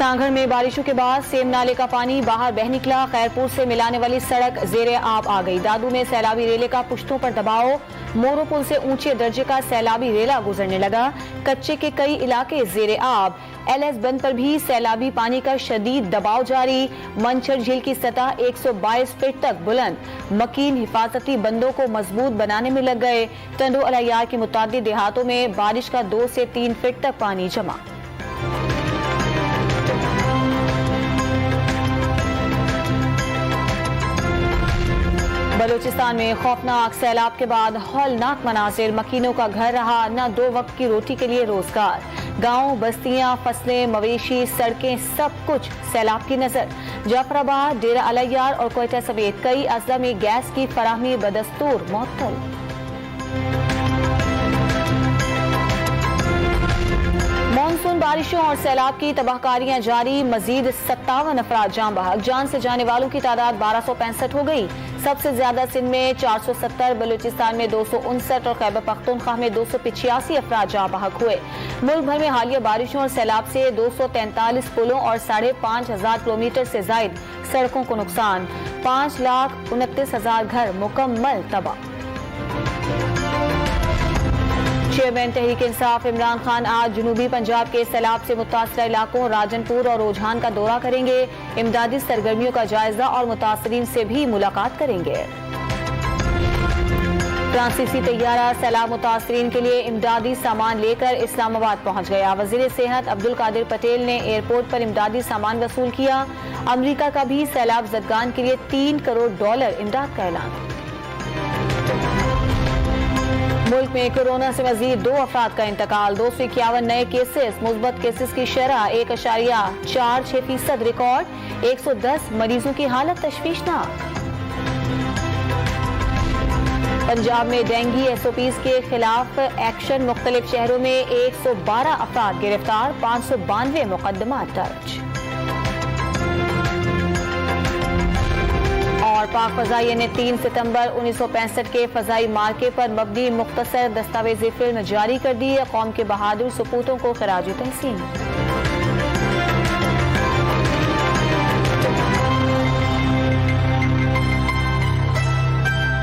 سانگھڑ میں بارشوں کے بعد سیم نالے کا پانی باہر بہ نکلا، خیرپور سے ملانے والی سڑک زیر آب آ گئی۔ دادو میں سیلابی ریلے کا پشتوں پر دباؤ، مورو پل سے اونچے درجے کا سیلابی ریلا گزرنے لگا، کچے کے کئی علاقے زیر آب۔ ایل ایس بند پر بھی سیلابی پانی کا شدید دباؤ جاری، منچھر جھیل کی سطح 122 فٹ تک بلند، مکین حفاظتی بندوں کو مضبوط بنانے میں لگ گئے۔ ٹنڈو الیار کے متعدد دیہاتوں میں بارش کا 2 سے 3 فٹ تک پانی جمع۔ بلوچستان میں خوفناک سیلاب کے بعد ہولناک مناظر، مکینوں کا گھر رہا نہ 2 وقت کی روٹی کے لیے روزگار، گاؤں، بستیاں، فصلیں، مویشی، سڑکیں، سب کچھ سیلاب کی نظر۔ جعفر آباد، ڈیرہ الیار اور کوئٹہ سمیت کئی اضلاع میں گیس کی فراہمی بدستور معطل۔ مانسون بارشوں اور سیلاب کی تباہ کاریاں جاری، مزید 57 افراد جاں بحق، جان سے جانے والوں کی تعداد 1265 ہو گئی۔ سب سے زیادہ سندھ میں 470، بلوچستان میں 259 اور خیبر پختونخوا میں 285 افراد جاں بحق ہوئے۔ ملک بھر میں حالیہ بارشوں اور سیلاب سے 243 پلوں اور 5,500 کلومیٹر سے زائد سڑکوں کو نقصان، 5,29,000 گھر مکمل تباہ۔ چیئرمین تحریک انصاف عمران خان آج جنوبی پنجاب کے سیلاب سے متاثرہ علاقوں راجن پور اور روجھان کا دورہ کریں گے، امدادی سرگرمیوں کا جائزہ اور متاثرین سے بھی ملاقات کریں گے۔ فرانسیسی طیارہ سیلاب متاثرین کے لیے امدادی سامان لے کر اسلام آباد پہنچ گیا۔ وزیر صحت عبدالقادر پٹیل نے ایئرپورٹ پر امدادی سامان وصول کیا۔ امریکہ کا بھی سیلاب زدگان کے لیے $3 کروڑ امداد کا اعلان۔ ملک میں کورونا سے مزید 2 افراد کا انتقال، 251 نئے کیسز، مثبت کیسز کی شرح 1.46% ریکارڈ، 110 مریضوں کی حالت تشویشناک۔ پنجاب میں ڈینگی SOPs کے خلاف ایکشن، مختلف شہروں میں 112 افراد گرفتار، 592 مقدمات درج۔ اور پاک فضائیہ نے 3 ستمبر 1965 کے فضائی مارکے پر مبنی مختصر دستاویزی فلم جاری کر دی، قوم کے بہادر سپوتوں کو خراج تحسین۔